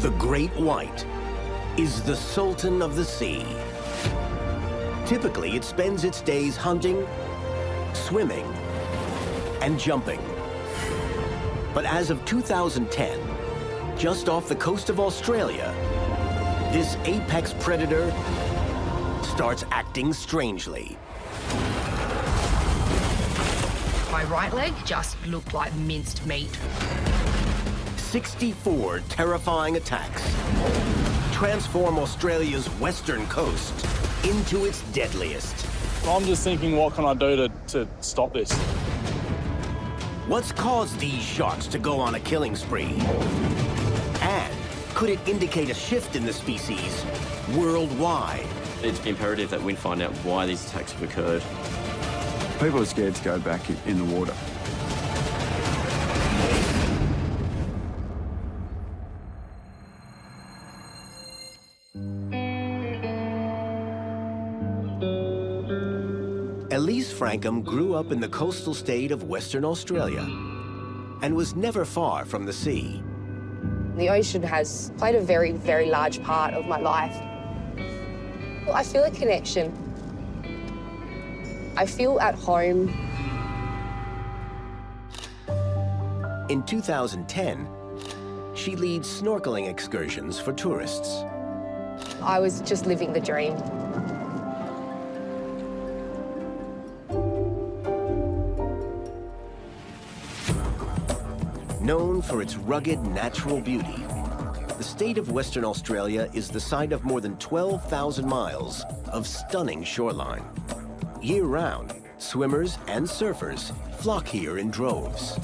The great white is the sultan of the sea. Typically, it spends its days hunting, swimming, and jumping. But as of 2010, just off the coast of Australia, this apex predator starts acting strangely. My right leg just looked like minced meat. 64 terrifying attacks transform Australia's western coast into its deadliest. I'm just thinking, what can I do to stop this? What's caused these sharks to go on a killing spree? And could it indicate a shift in the species worldwide? It's imperative that we find out why these attacks have occurred. People are scared to go back in the water. Elise Frankham grew up in the coastal state of Western Australia and was never far from the sea. The ocean has played a very, very large part of my life. I feel a connection. I feel at home. In 2010, she leads snorkeling excursions for tourists. I was just living the dream. Known for its rugged natural beauty, the state of Western Australia is the site of more than 12,000 miles of stunning shoreline. Year-round, swimmers and surfers flock here in droves.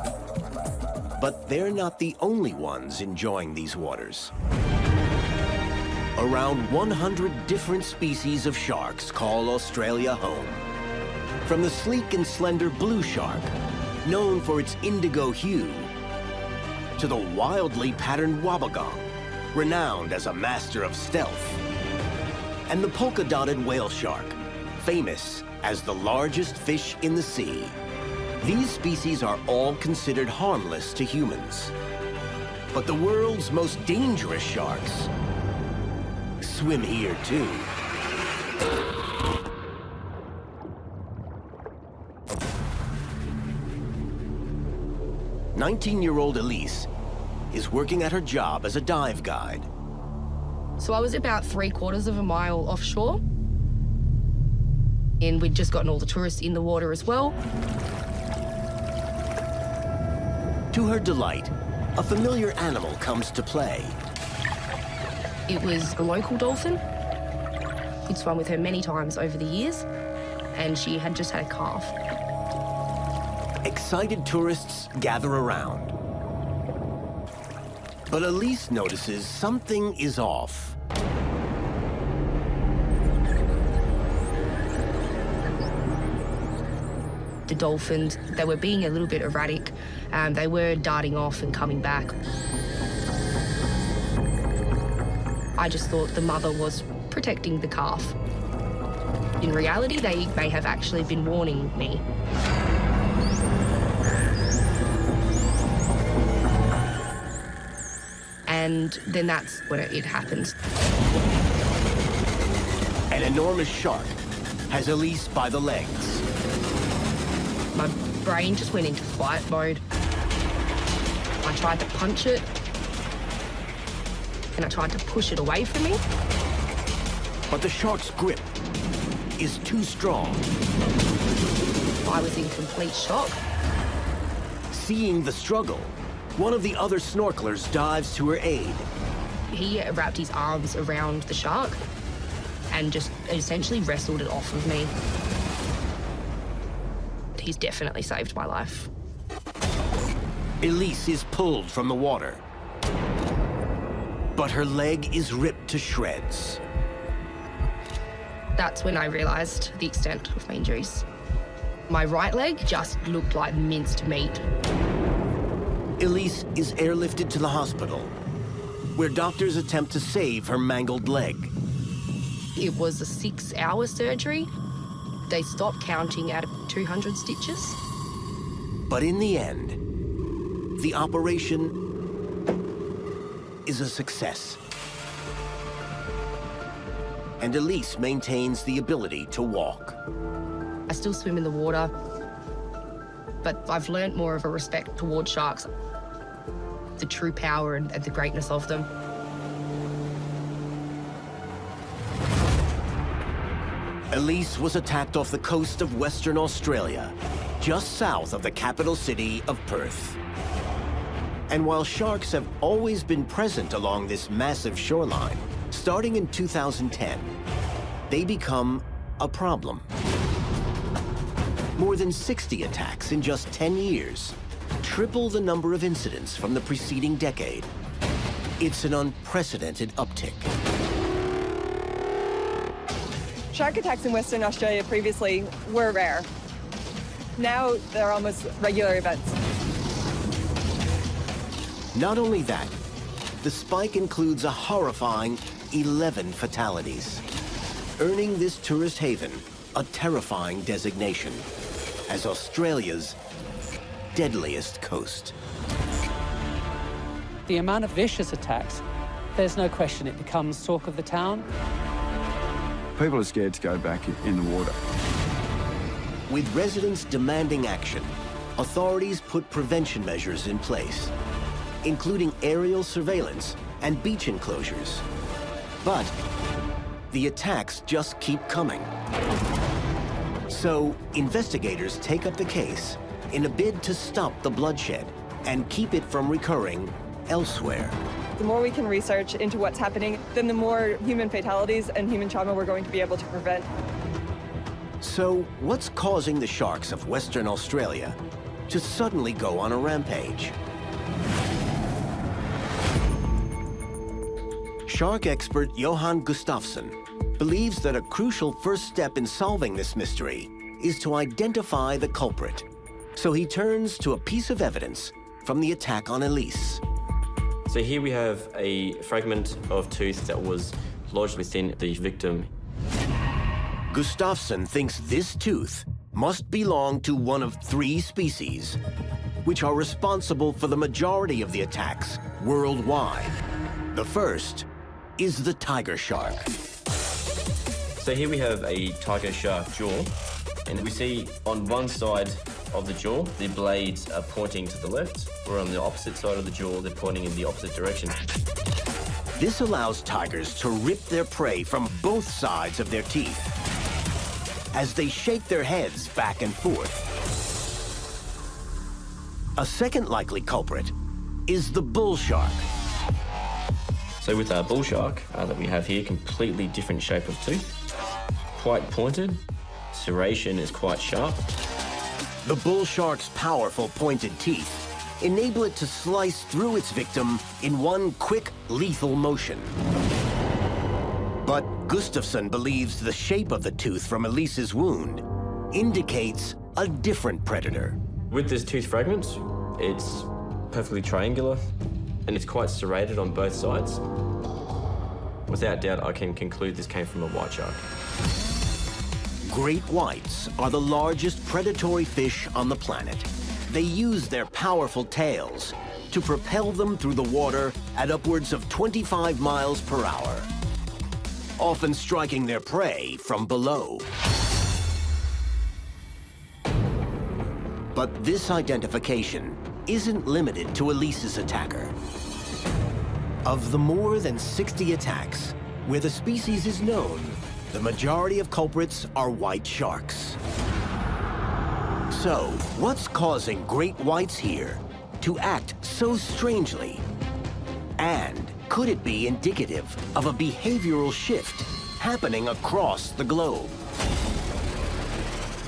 But they're not the only ones enjoying these waters. Around 100 different species of sharks call Australia home. From the sleek and slender blue shark, known for its indigo hue, to the wildly patterned wobbegong, renowned as a master of stealth, and the polka-dotted whale shark, famous as the largest fish in the sea. These species are all considered harmless to humans. But the world's most dangerous sharks swim here too. 19-year-old Elise is working at her job as a dive guide. So I was about 3/4 of a mile offshore. And we'd just gotten all the tourists in the water as well. To her delight, a familiar animal comes to play. It was a local dolphin. He'd swum with her many times over the years, and she had just had a calf. Excited tourists gather around. But Elise notices something is off. The dolphins, they were being a little bit erratic. They were darting off and coming back. I just thought the mother was protecting the calf. In reality, they may have actually been warning me. And then that's when it happened. An enormous shark has Elise by the legs. My brain just went into flight mode. I tried to punch it, and I tried to push it away from me. But the shark's grip is too strong. I was in complete shock. Seeing the struggle, one of the other snorkelers dives to her aid. He wrapped his arms around the shark and just essentially wrestled it off of me. He's definitely saved my life. Elise is pulled from the water, but her leg is ripped to shreds. That's when I realized the extent of my injuries. My right leg just looked like minced meat. Elise is airlifted to the hospital, where doctors attempt to save her mangled leg. It was a 6-hour surgery. They stopped counting at 200 stitches. But in the end, the operation is a success. And Elise maintains the ability to walk. I still swim in the water, but I've learnt more of a respect towards sharks, the true power and the greatness of them. Elise was attacked off the coast of Western Australia, just south of the capital city of Perth. And while sharks have always been present along this massive shoreline, starting in 2010, they become a problem. More than 60 attacks in just 10 years, triple the number of incidents from the preceding decade. It's an unprecedented uptick. Shark attacks in Western Australia previously were rare. Now they're almost regular events. Not only that, the spike includes a horrifying 11 fatalities, earning this tourist haven a terrifying designation as Australia's deadliest coast. The amount of vicious attacks, there's no question it becomes talk of the town. People are scared to go back in the water. With residents demanding action, authorities put prevention measures in place, including aerial surveillance and beach enclosures. But the attacks just keep coming. So investigators take up the case in a bid to stop the bloodshed and keep it from recurring elsewhere. The more we can research into what's happening, then the more human fatalities and human trauma we're going to be able to prevent. So what's causing the sharks of Western Australia to suddenly go on a rampage? Shark expert Johan Gustafsson believes that a crucial first step in solving this mystery is to identify the culprit. So he turns to a piece of evidence from the attack on Elise. So here we have a fragment of tooth that was lodged within the victim. Gustafsson thinks this tooth must belong to one of 3 species, which are responsible for the majority of the attacks worldwide. The first is the tiger shark. So here we have a tiger shark jaw, and we see on one side of the jaw, the blades are pointing to the left, or on the opposite side of the jaw, they're pointing in the opposite direction. This allows tigers to rip their prey from both sides of their teeth as they shake their heads back and forth. A second likely culprit is the bull shark. So with our bull shark that we have here, completely different shape of tooth, quite pointed, serration is quite sharp. The bull shark's powerful pointed teeth enable it to slice through its victim in one quick, lethal motion. But Gustafsson believes the shape of the tooth from Elise's wound indicates a different predator. With this tooth fragment, it's perfectly triangular, and it's quite serrated on both sides. Without doubt, I can conclude this came from a white shark. Great whites are the largest predatory fish on the planet. They use their powerful tails to propel them through the water at upwards of 25 miles per hour, often striking their prey from below. But this identification isn't limited to Elise's attacker. Of the more than 60 attacks where the species is known, the majority of culprits are white sharks. So, what's causing great whites here to act so strangely? And could it be indicative of a behavioral shift happening across the globe?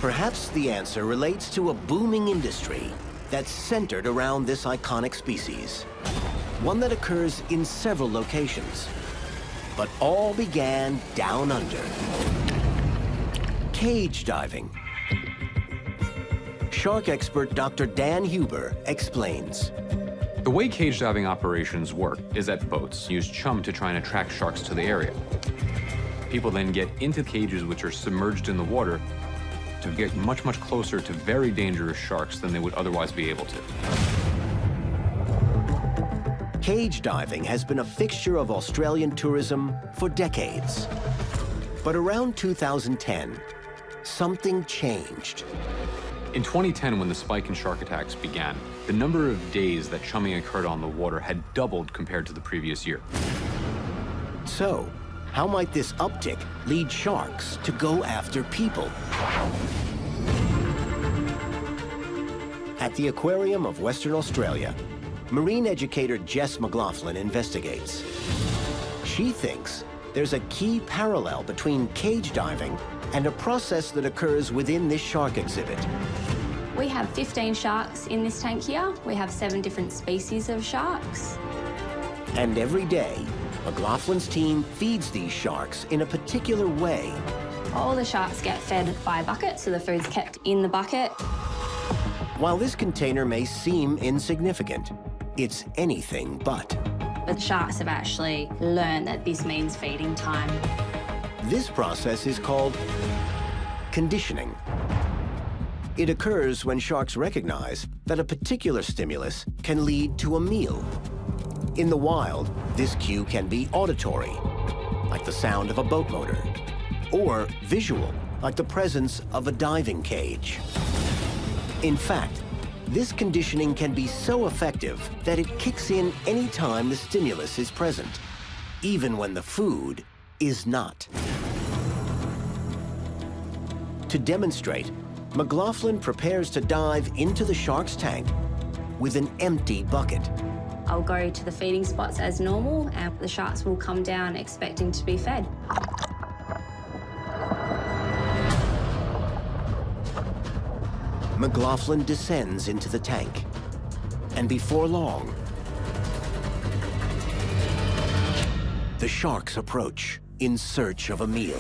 Perhaps the answer relates to a booming industry that's centered around this iconic species, one that occurs in several locations. But all began down under. Cage diving. Shark expert Dr. Dan Huber explains. The way cage diving operations work is that boats use chum to try and attract sharks to the area. People then get into cages which are submerged in the water to get much, much closer to very dangerous sharks than they would otherwise be able to. Cage diving has been a fixture of Australian tourism for decades. But around 2010, something changed. In 2010, when the spike in shark attacks began, the number of days that chumming occurred on the water had doubled compared to the previous year. So, how might this uptick lead sharks to go after people? At the aquarium of Western Australia, marine educator Jess McLaughlin investigates. She thinks there's a key parallel between cage diving and a process that occurs within this shark exhibit. We have 15 sharks in this tank here. We have 7 different species of sharks. And every day, McLaughlin's team feeds these sharks in a particular way. All the sharks get fed by a bucket, so the food's kept in the bucket. While this container may seem insignificant, it's anything but. But the sharks have actually learned that this means feeding time. This process is called conditioning. It occurs when sharks recognize that a particular stimulus can lead to a meal. In the wild, this cue can be auditory, like the sound of a boat motor, or visual, like the presence of a diving cage. In fact, this conditioning can be so effective that it kicks in any time the stimulus is present, even when the food is not. To demonstrate, McLaughlin prepares to dive into the shark's tank with an empty bucket. I'll go to the feeding spots as normal, and the sharks will come down expecting to be fed. McLaughlin descends into the tank, and before long, the sharks approach in search of a meal.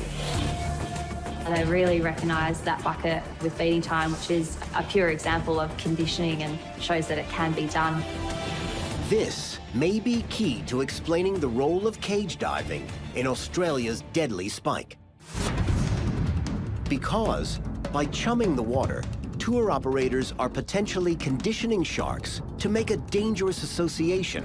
They really recognise that bucket with feeding time, which is a pure example of conditioning and shows that it can be done. This may be key to explaining the role of cage diving in Australia's deadly spike. Because by chumming the water, tour operators are potentially conditioning sharks to make a dangerous association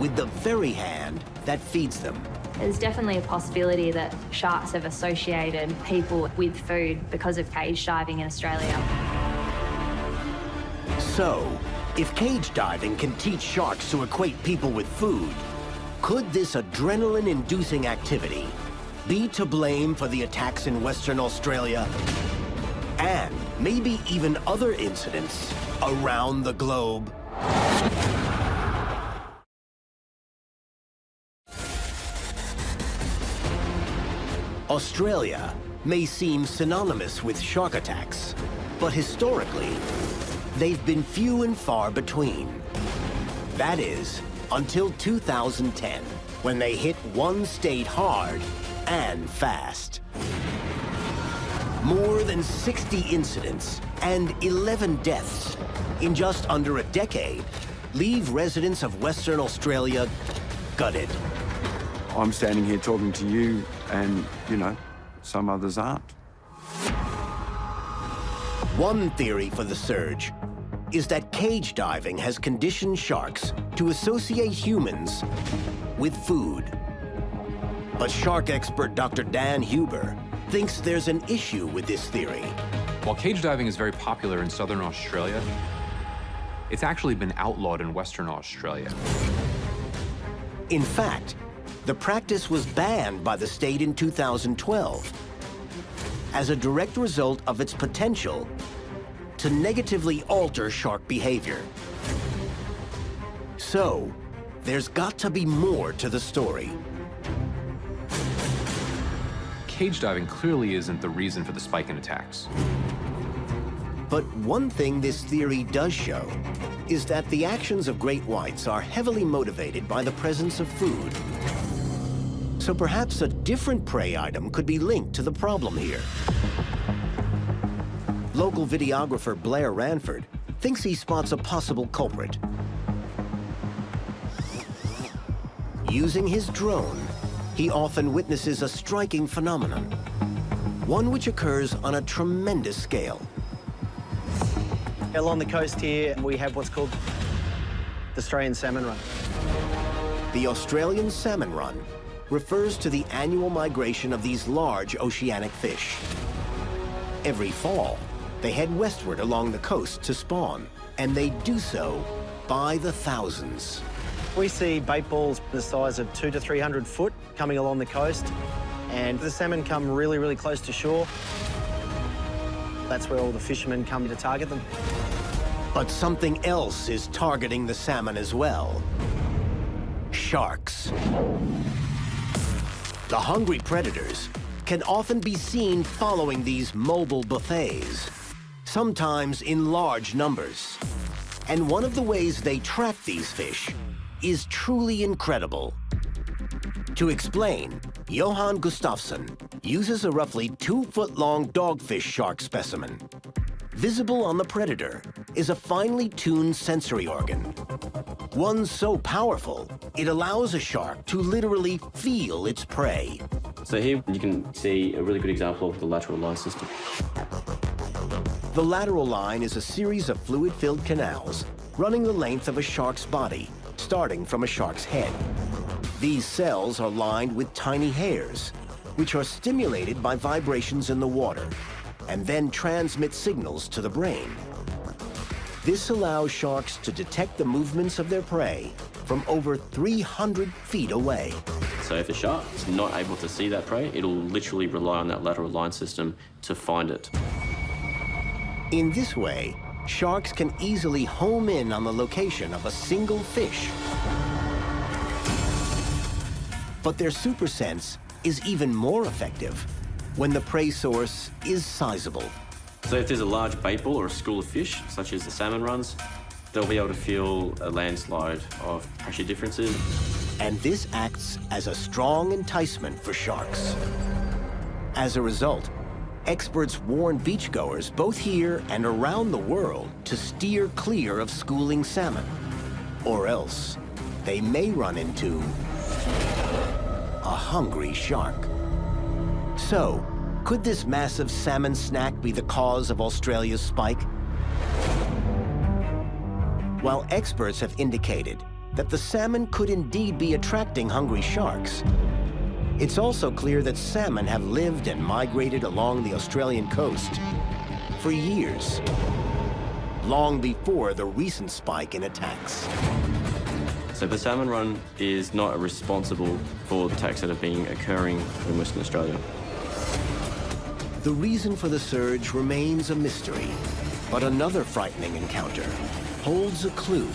with the very hand that feeds them. There's definitely a possibility that sharks have associated people with food because of cage diving in Australia. So, if cage diving can teach sharks to equate people with food, could this adrenaline-inducing activity be to blame for the attacks in Western Australia? And maybe even other incidents around the globe? Australia may seem synonymous with shark attacks, but historically, they've been few and far between. That is, until 2010, when they hit one state hard and fast. More than 60 incidents and 11 deaths in just under a decade leave residents of Western Australia gutted. I'm standing here talking to you and, you know, some others aren't. One theory for the surge is that cage diving has conditioned sharks to associate humans with food. But shark expert Dr. Dan Huber thinks there's an issue with this theory. While cage diving is very popular in southern Australia, it's actually been outlawed in Western Australia. In fact, the practice was banned by the state in 2012 as a direct result of its potential to negatively alter shark behavior. So, there's got to be more to the story. Cage diving clearly isn't the reason for the spike in attacks. But one thing this theory does show is that the actions of great whites are heavily motivated by the presence of food. So perhaps a different prey item could be linked to the problem here. Local videographer Blair Ranford thinks he spots a possible culprit. Using his drone, he often witnesses a striking phenomenon, one which occurs on a tremendous scale. Along the coast here, we have what's called the Australian salmon run. The Australian salmon run refers to the annual migration of these large oceanic fish. Every fall, they head westward along the coast to spawn, and they do so by the thousands. We see bait balls the size of 200 to 300 foot coming along the coast, and the salmon come really, really close to shore. That's where all the fishermen come to target them. But something else is targeting the salmon as well. Sharks. The hungry predators can often be seen following these mobile buffets, sometimes in large numbers. And one of the ways they track these fish is truly incredible. To explain, Johan Gustafsson uses a roughly 2-foot-long dogfish shark specimen. Visible on the predator is a finely tuned sensory organ. One so powerful, it allows a shark to literally feel its prey. So here you can see a really good example of the lateral line system. The lateral line is a series of fluid-filled canals running the length of a shark's body, starting from a shark's head. These cells are lined with tiny hairs, which are stimulated by vibrations in the water, and then transmit signals to the brain. This allows sharks to detect the movements of their prey from over 300 feet away. So if the shark is not able to see that prey, it'll literally rely on that lateral line system to find it. In this way, sharks can easily home in on the location of a single fish. But their super sense is even more effective when the prey source is sizable. So if there's a large bait ball or a school of fish, such as the salmon runs, they'll be able to feel a landslide of pressure differences. And this acts as a strong enticement for sharks. As a result, experts warn beachgoers both here and around the world to steer clear of schooling salmon, or else they may run into a hungry shark. So, could this massive salmon snack be the cause of Australia's spike? While experts have indicated that the salmon could indeed be attracting hungry sharks, it's also clear that salmon have lived and migrated along the Australian coast for years, long before the recent spike in attacks. So the salmon run is not responsible for the attacks that have been occurring in Western Australia. The reason for the surge remains a mystery, but another frightening encounter holds a clue.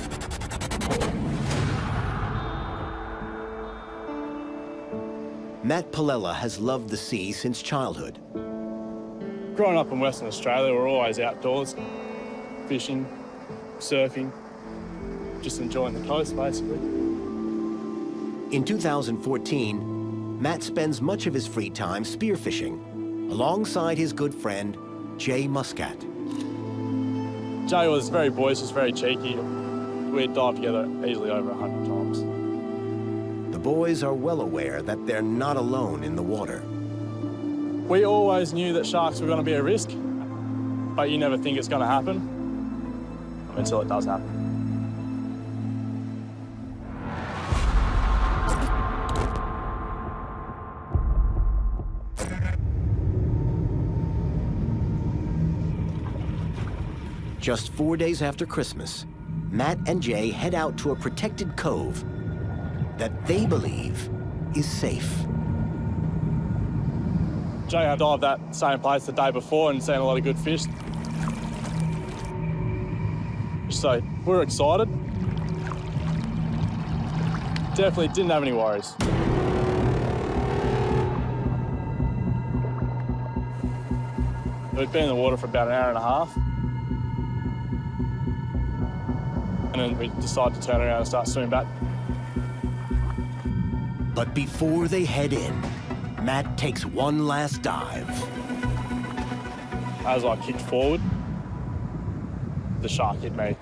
Matt Palella has loved the sea since childhood. Growing up in Western Australia, we're always outdoors, fishing, surfing, just enjoying the coast, basically. In 2014, Matt spends much of his free time spearfishing alongside his good friend, Jay Muscat. Jay was very boisterous, very cheeky. We'd dive together easily over 100 times. The boys are well aware that they're not alone in the water. We always knew that sharks were going to be a risk, but you never think it's going to happen until it does happen. Just 4 days after Christmas, Matt and Jay head out to a protected cove that they believe is safe. Jay and I dived that same place the day before and seen a lot of good fish. So we were excited. Definitely didn't have any worries. We'd been in the water for about an hour and a half. And then we decided to turn around and start swimming back. But before they head in, Matt takes one last dive. As I kicked forward, the shark hit me.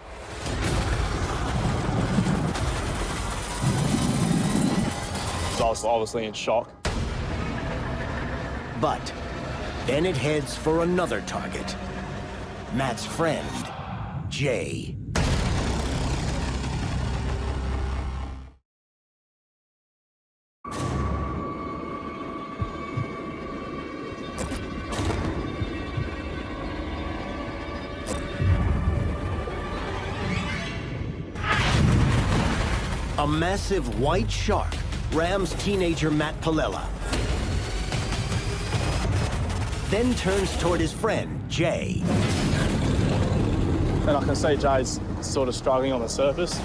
So I was obviously in shock. But then it heads for another target, Matt's friend, Jay. A massive white shark rams teenager Matt Palella, then turns toward his friend, Jay. And I can see Jay's sort of struggling on the surface.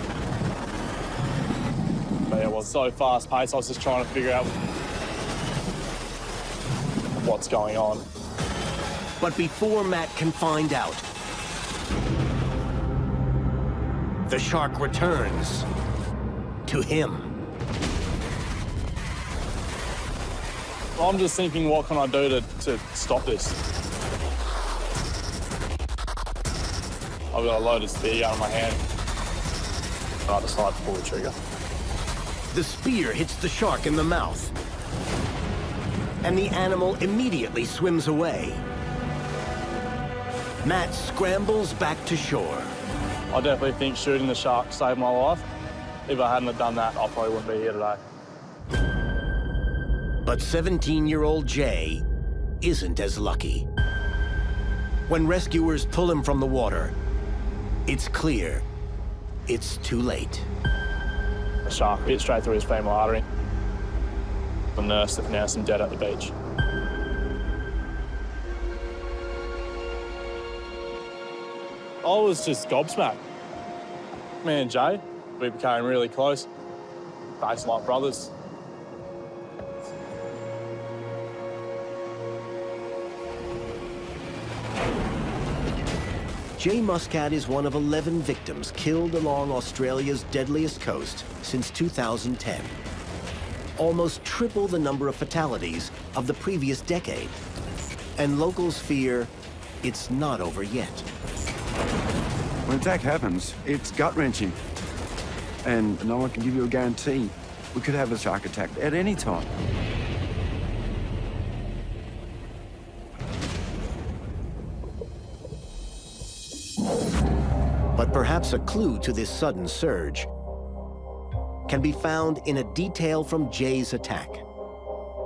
But it was so fast-paced, I was just trying to figure out what's going on. But before Matt can find out, the shark returns to him. I'm just thinking, what can I do to stop this? I've got a loaded spear gun in my hand. And I decide to pull the trigger. The spear hits the shark in the mouth, and the animal immediately swims away. Matt scrambles back to shore. I definitely think shooting the shark saved my life. If I hadn't have done that, I probably wouldn't be here today. But 17-year-old Jay isn't as lucky. When rescuers pull him from the water, it's clear it's too late. The shark bit straight through his femoral artery. The nurse announced him dead at the beach. I was just gobsmacked. Me and Jay, we became really close. Based like brothers. Jay Muscat is one of 11 victims killed along Australia's deadliest coast since 2010. Almost triple the number of fatalities of the previous decade. And locals fear it's not over yet. When an attack happens, it's gut-wrenching. And no one can give you a guarantee. We could have a shark attack at any time. But perhaps a clue to this sudden surge can be found in a detail from Jay's attack.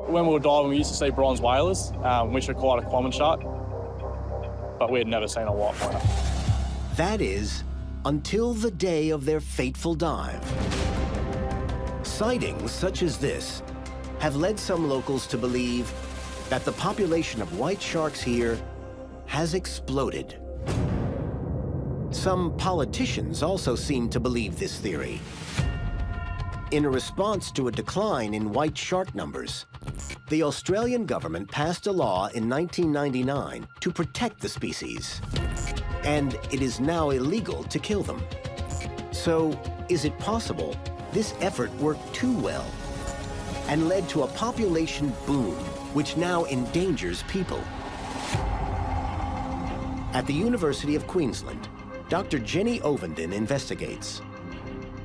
When we were diving, we used to see bronze whalers, which are quite a common shark, but we had never seen a white pointer. That is, until the day of their fateful dive. Sightings such as this have led some locals to believe that the population of white sharks here has exploded. Some politicians also seem to believe this theory. In a response to a decline in white shark numbers, the Australian government passed a law in 1999 to protect the species. And it is now illegal to kill them. So, is it possible this effort worked too well and led to a population boom, which now endangers people? At the University of Queensland, Dr. Jenny Ovenden investigates.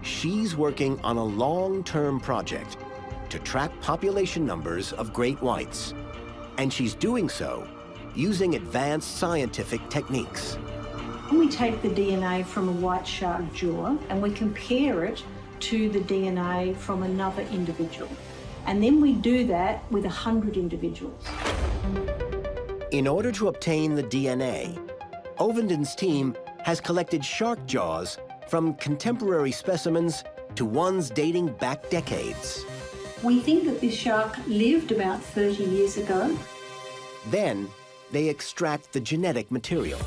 She's working on a long-term project to track population numbers of great whites, and she's doing so using advanced scientific techniques. We take the DNA from a white shark jaw and we compare it to the DNA from another individual. And then we do that with 100 individuals. In order to obtain the DNA, Ovenden's team has collected shark jaws from contemporary specimens to ones dating back decades. We think that this shark lived about 30 years ago. Then they extract the genetic material.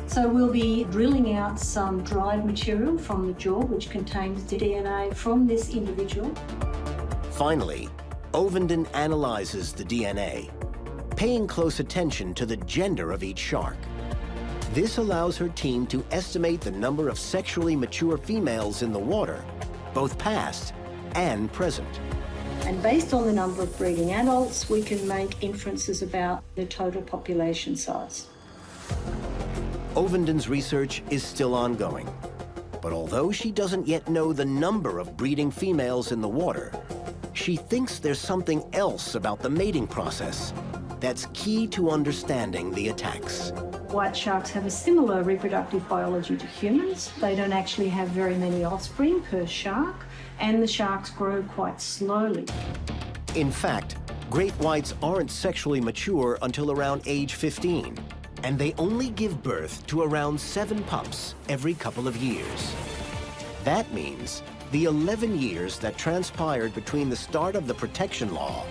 So we'll be drilling out some dried material from the jaw, which contains the DNA from this individual. Finally, Ovenden analyzes the DNA, paying close attention to the gender of each shark. This allows her team to estimate the number of sexually mature females in the water, both past and present. And based on the number of breeding adults, we can make inferences about the total population size. Ovenden's research is still ongoing, but although she doesn't yet know the number of breeding females in the water, she thinks there's something else about the mating process that's key to understanding the attacks. White sharks have a similar reproductive biology to humans. They don't actually have very many offspring per shark, and the sharks grow quite slowly. In fact, great whites aren't sexually mature until around age 15, and they only give birth to around 7 pups every couple of years. That means the 11 years that transpired between the start of the protection law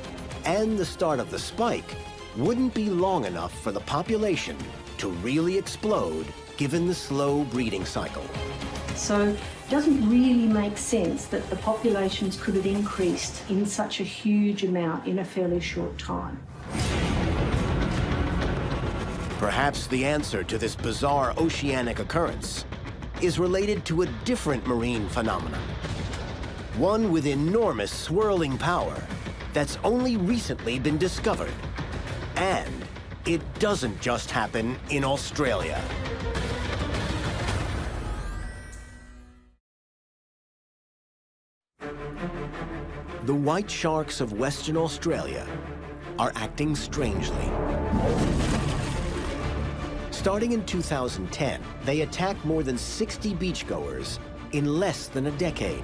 and the start of the spike wouldn't be long enough for the population to really explode given the slow breeding cycle. So it doesn't really make sense that the populations could have increased in such a huge amount in a fairly short time. Perhaps the answer to this bizarre oceanic occurrence is related to a different marine phenomenon, one with enormous swirling power that's only recently been discovered. And it doesn't just happen in Australia. The white sharks of Western Australia are acting strangely. Starting in 2010, they attacked more than 60 beachgoers in less than a decade,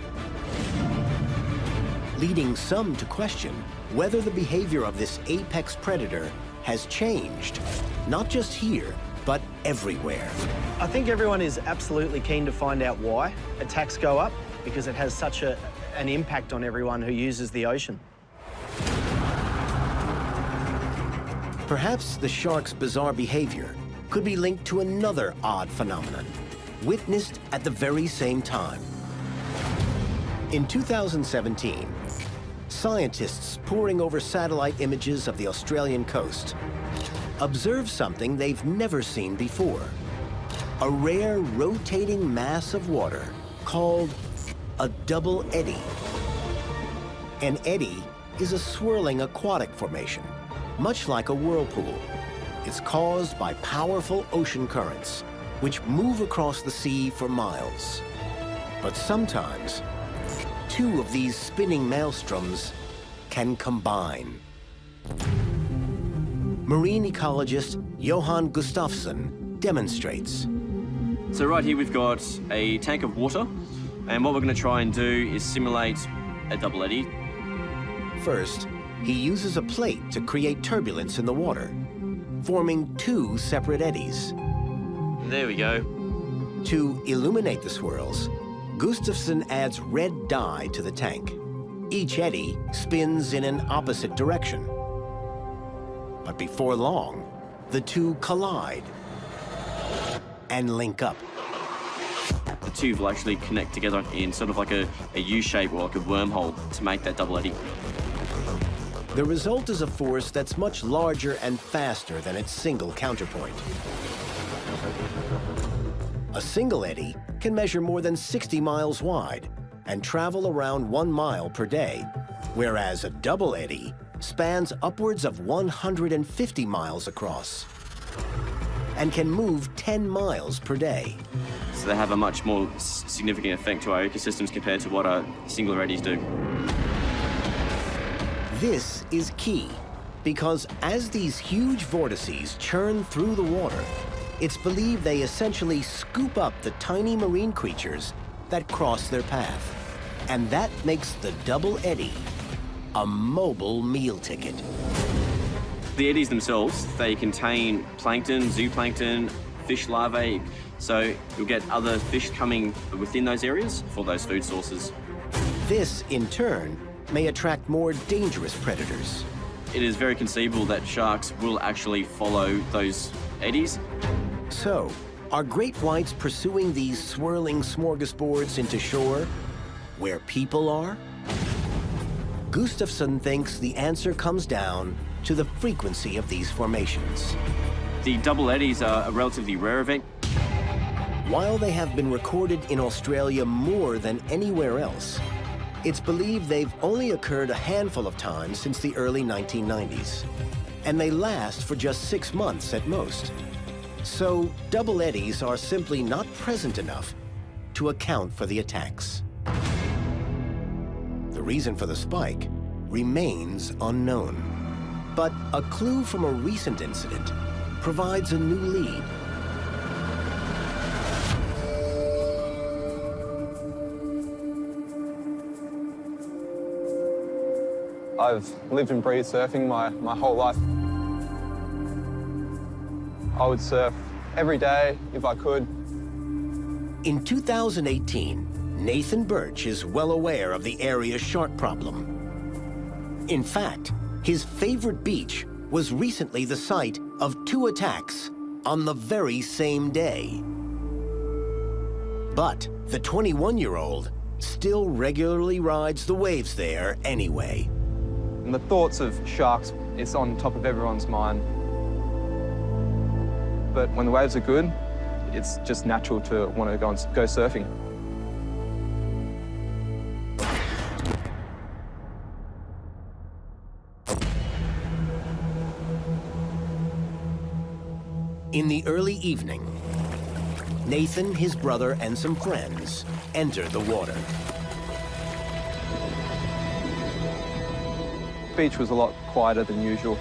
leading some to question whether the behavior of this apex predator has changed, not just here, but everywhere. I think everyone is absolutely keen to find out why attacks go up, because it has such an impact on everyone who uses the ocean. Perhaps the shark's bizarre behavior could be linked to another odd phenomenon, witnessed at the very same time. In 2017, scientists poring over satellite images of the Australian coast observed something they've never seen before, a rare rotating mass of water called a double eddy. An eddy is a swirling aquatic formation, much like a whirlpool. It's caused by powerful ocean currents, which move across the sea for miles. But sometimes, two of these spinning maelstroms can combine. Marine ecologist Johan Gustafsson demonstrates. So right here we've got a tank of water, and what we're going to try and do is simulate a double eddy. First, he uses a plate to create turbulence in the water, forming two separate eddies. There we go. To illuminate the swirls, Gustafsson adds red dye to the tank. Each eddy spins in an opposite direction. But before long, the two collide and link up. The two will actually connect together in sort of like a U shape or like a wormhole to make that double eddy. The result is a force that's much larger and faster than its single counterpoint. A single eddy can measure more than 60 miles wide and travel around 1 mile per day, whereas a double eddy spans upwards of 150 miles across and can move 10 miles per day. So they have a much more significant effect to our ecosystems compared to what our single eddies do. This is key, because as these huge vortices churn through the water, it's believed they essentially scoop up the tiny marine creatures that cross their path. And that makes the double eddy a mobile meal ticket. The eddies themselves, they contain plankton, zooplankton, fish larvae, so you'll get other fish coming within those areas for those food sources. This, in turn, may attract more dangerous predators. It is very conceivable that sharks will actually follow those eddies. So, are great whites pursuing these swirling smorgasbords into shore, where people are? Gustafsson thinks the answer comes down to the frequency of these formations. The double eddies are a relatively rare event. While they have been recorded in Australia more than anywhere else, it's believed they've only occurred a handful of times since the early 1990s, and they last for just 6 months at most. So double eddies are simply not present enough to account for the attacks. The reason for the spike remains unknown, but a clue from a recent incident provides a new lead. I've lived and breathed surfing my whole life. I would surf every day if I could. In 2018, Nathan Birch is well aware of the area's shark problem. In fact, his favorite beach was recently the site of 2 attacks on the very same day. But the 21-year-old still regularly rides the waves there anyway. And the thoughts of sharks, it's on top of everyone's mind. But when the waves are good, it's just natural to want to go surfing. In the early evening, Nathan, his brother, and some friends enter the water. The beach was a lot quieter than usual.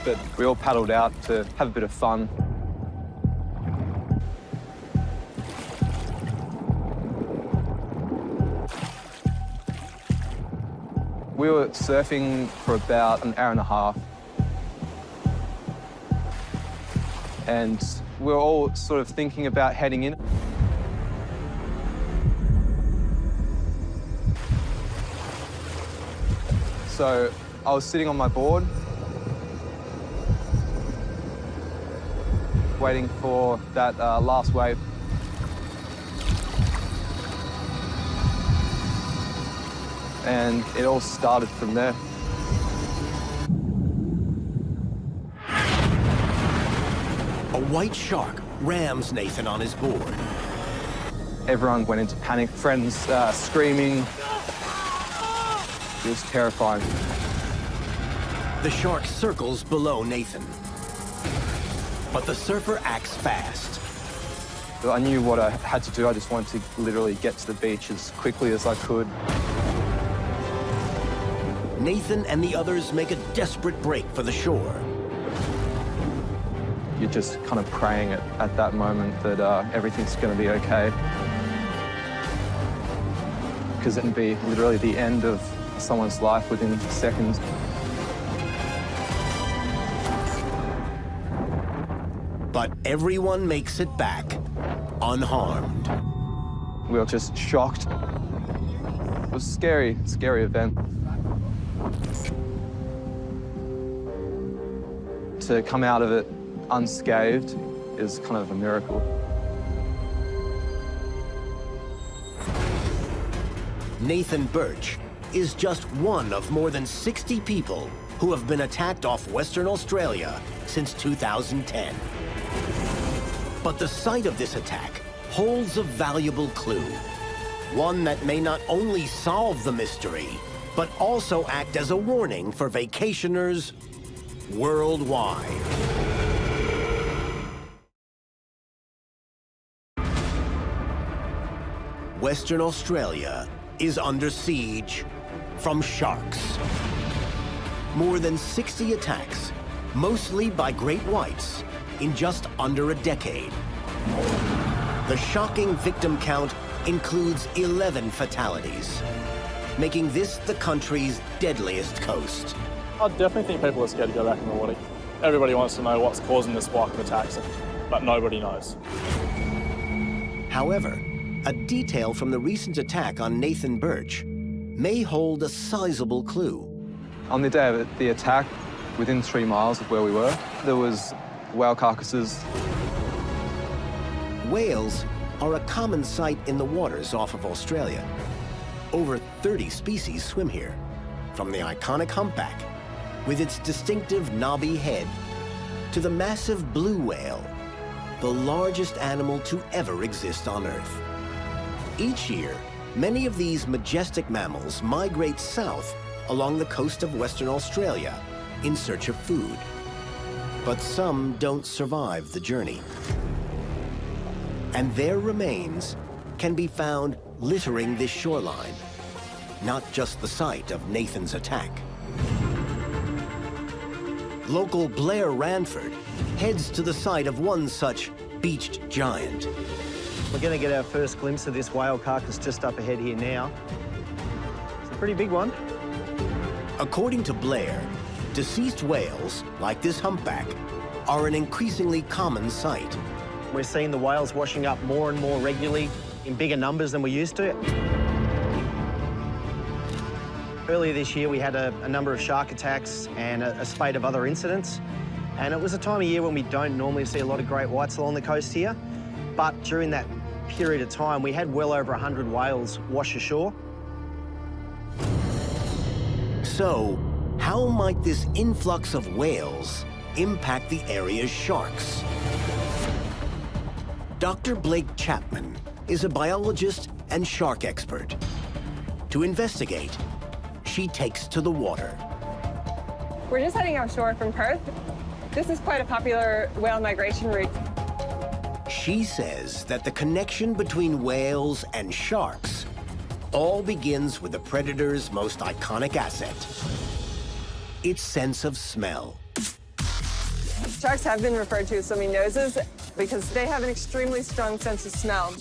But we all paddled out to have a bit of fun. We were surfing for about an hour and a half. And we were all sort of thinking about heading in. So I was sitting on my board, waiting for that last wave. And it all started from there. A white shark rams Nathan on his board. Everyone went into panic, friends screaming. It was terrifying. The shark circles below Nathan. But the surfer acts fast. I knew what I had to do. I just wanted to literally get to the beach as quickly as I could. Nathan and the others make a desperate break for the shore. You're just kind of praying at that moment that everything's going to be okay. Because it can be literally the end of someone's life within seconds. But everyone makes it back unharmed. We were just shocked. It was a scary, scary event. To come out of it unscathed is kind of a miracle. Nathan Birch is just one of more than 60 people who have been attacked off Western Australia since 2010. But the site of this attack holds a valuable clue, one that may not only solve the mystery, but also act as a warning for vacationers worldwide. Western Australia is under siege from sharks. More than 60 attacks, mostly by great whites, in just under a decade. The shocking victim count includes 11 fatalities, making this the country's deadliest coast. I definitely think people are scared to go back in the water. Everybody wants to know what's causing this spike of attacks, but nobody knows. However, a detail from the recent attack on Nathan Birch may hold a sizable clue. On the day of the attack, within 3 miles of where we were, there was whale carcasses. Whales are a common sight in the waters off of Australia. Over 30 species swim here, from the iconic humpback, with its distinctive knobby head, to the massive blue whale, the largest animal to ever exist on Earth. Each year, many of these majestic mammals migrate south along the coast of Western Australia in search of food. But some don't survive the journey. And their remains can be found littering this shoreline, not just the site of Nathan's attack. Local Blair Ranford heads to the site of one such beached giant. We're going to get our first glimpse of this whale carcass just up ahead here now. It's a pretty big one. According to Blair, deceased whales, like this humpback, are an increasingly common sight. We're seeing the whales washing up more and more regularly in bigger numbers than we used to. Earlier this year, we had a number of shark attacks and a spate of other incidents. And it was a time of year when we don't normally see a lot of great whites along the coast here. But during that period of time, we had well over 100 whales wash ashore. So, how might this influx of whales impact the area's sharks? Dr. Blake Chapman is a biologist and shark expert. To investigate, she takes to the water. We're just heading offshore from Perth. This is quite a popular whale migration route. She says that the connection between whales and sharks all begins with the predator's most iconic asset, its sense of smell. Sharks have been referred to as swimming noses because they have an extremely strong sense of smell.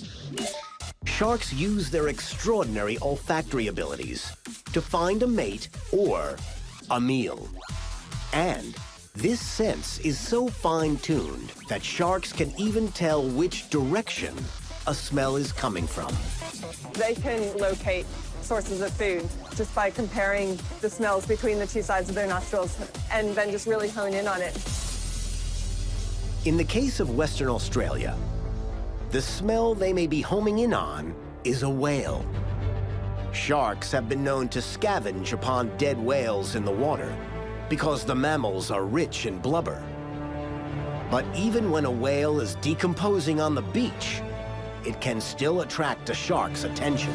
Sharks use their extraordinary olfactory abilities to find a mate or a meal. And this sense is so fine-tuned that sharks can even tell which direction a smell is coming from. They can locate sources of food just by comparing the smells between the two sides of their nostrils and then just really hone in on it. In the case of Western Australia, the smell they may be homing in on is a whale. Sharks have been known to scavenge upon dead whales in the water because the mammals are rich in blubber. But even when a whale is decomposing on the beach, it can still attract a shark's attention.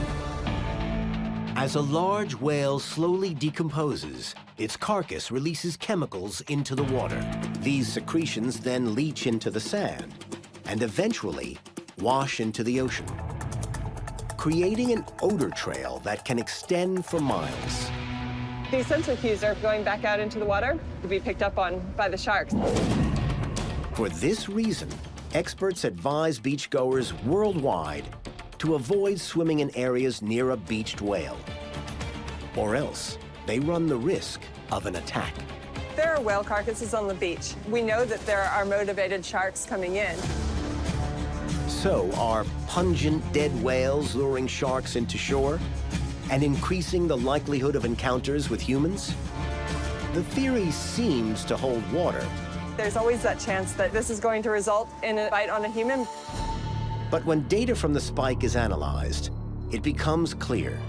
As a large whale slowly decomposes, its carcass releases chemicals into the water. These secretions then leach into the sand and eventually wash into the ocean, creating an odor trail that can extend for miles. These sensor cues are going back out into the water to be picked up on by the sharks. For this reason, experts advise beachgoers worldwide to avoid swimming in areas near a beached whale, or else they run the risk of an attack. There are whale carcasses on the beach. We know that there are motivated sharks coming in. So are pungent dead whales luring sharks into shore and increasing the likelihood of encounters with humans? The theory seems to hold water. There's always that chance that this is going to result in a bite on a human. But when data from the spike is analyzed, it becomes clear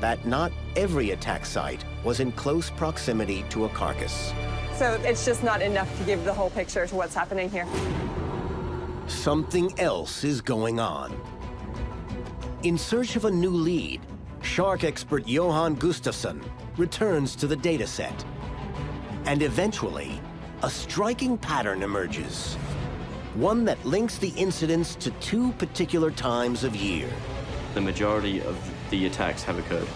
that not every attack site was in close proximity to a carcass. So it's just not enough to give the whole picture to what's happening here. Something else is going on. In search of a new lead, shark expert Johan Gustafsson returns to the data set. And eventually, a striking pattern emerges. One that links the incidents to two particular times of year. The majority of the attacks have occurred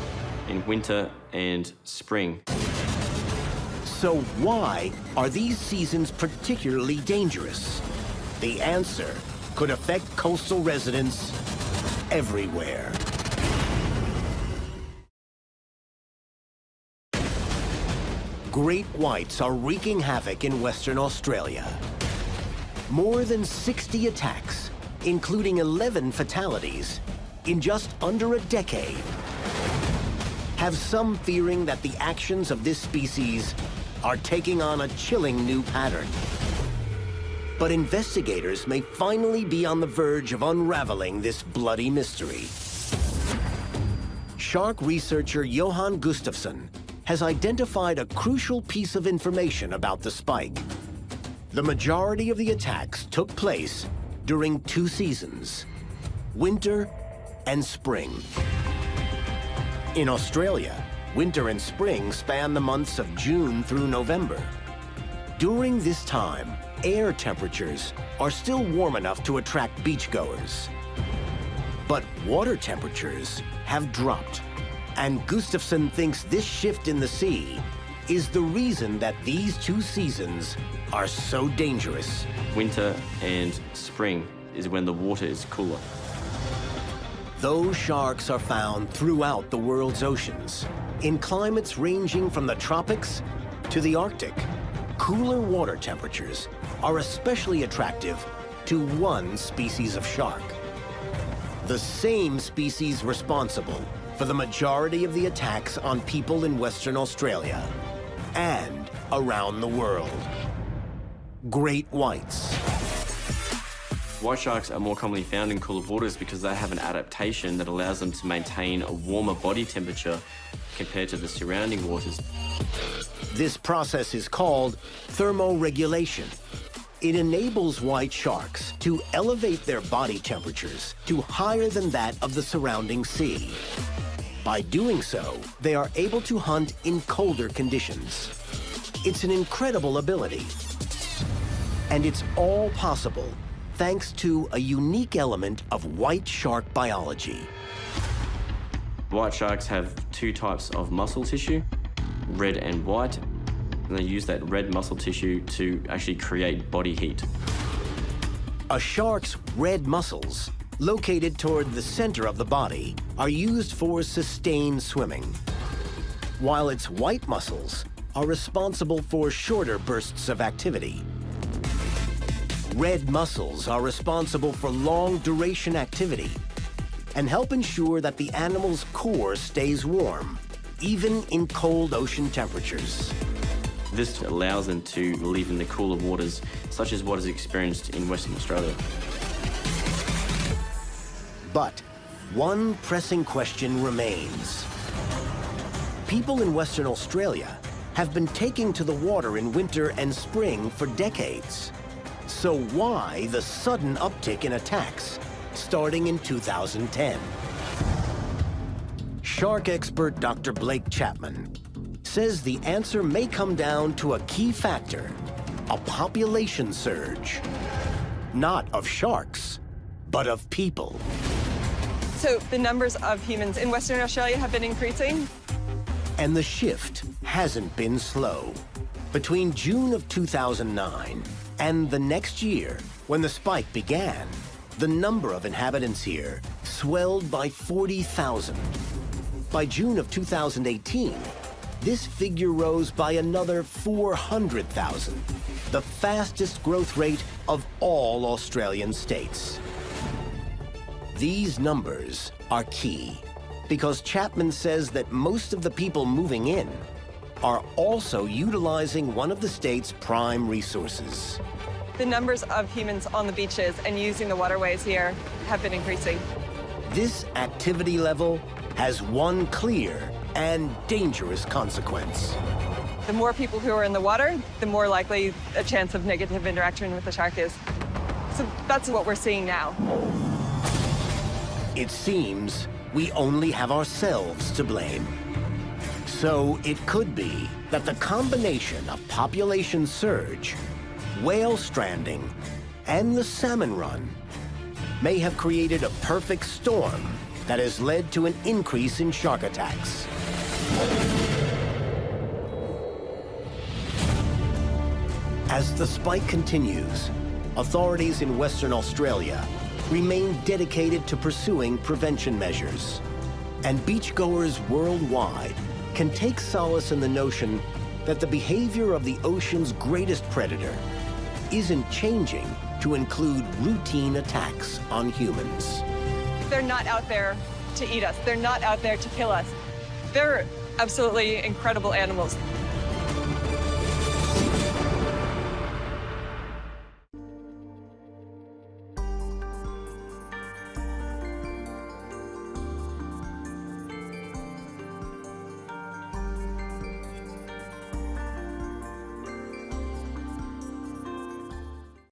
in winter and spring. So why are these seasons particularly dangerous? The answer could affect coastal residents everywhere. Great whites are wreaking havoc in Western Australia. More than 60 attacks, including 11 fatalities, in just under a decade, have some fearing that the actions of this species are taking on a chilling new pattern. But investigators may finally be on the verge of unraveling this bloody mystery. Shark researcher Johan Gustafsson has identified a crucial piece of information about the spike. The majority of the attacks took place during two seasons, winter and spring. In Australia, winter and spring span the months of June through November. During this time, air temperatures are still warm enough to attract beachgoers. But water temperatures have dropped, and Gustafsson thinks this shift in the sea is the reason that these two seasons are so dangerous. Winter and spring is when the water is cooler. Those sharks are found throughout the world's oceans, in climates ranging from the tropics to the Arctic. Cooler water temperatures are especially attractive to one species of shark. The same species responsible for the majority of the attacks on people in Western Australia and around the world. Great whites. White sharks are more commonly found in cooler waters because they have an adaptation that allows them to maintain a warmer body temperature compared to the surrounding waters. This process is called thermoregulation. It enables white sharks to elevate their body temperatures to higher than that of the surrounding sea. By doing so, they are able to hunt in colder conditions. It's an incredible ability. And it's all possible thanks to a unique element of white shark biology. White sharks have two types of muscle tissue, red and white, and they use that red muscle tissue to actually create body heat. A shark's red muscles, located toward the center of the body, are used for sustained swimming, while its white muscles are responsible for shorter bursts of activity. Red muscles are responsible for long-duration activity and help ensure that the animal's core stays warm, even in cold ocean temperatures. This allows them to live in the cooler waters, such as what is experienced in Western Australia. But one pressing question remains. People in Western Australia have been taking to the water in winter and spring for decades. So why the sudden uptick in attacks starting in 2010? Shark expert Dr. Blake Chapman says the answer may come down to a key factor, a population surge. Not of sharks, but of people. So the numbers of humans in Western Australia have been increasing. And the shift hasn't been slow. Between June of 2009 and the next year, when the spike began, the number of inhabitants here swelled by 40,000. By June of 2018, this figure rose by another 400,000, the fastest growth rate of all Australian states. These numbers are key because Chapman says that most of the people moving in are also utilizing one of the state's prime resources. The numbers of humans on the beaches and using the waterways here have been increasing. This activity level has one clear and dangerous consequence. The more people who are in the water, the more likely a chance of negative interaction with the shark is. So that's what we're seeing now. It seems we only have ourselves to blame. So it could be that the combination of population surge, whale stranding, and the salmon run may have created a perfect storm that has led to an increase in shark attacks. As the spike continues, authorities in Western Australia remain dedicated to pursuing prevention measures. And beachgoers worldwide can take solace in the notion that the behavior of the ocean's greatest predator isn't changing to include routine attacks on humans. They're not out there to eat us. They're not out there to kill us. They're absolutely incredible animals.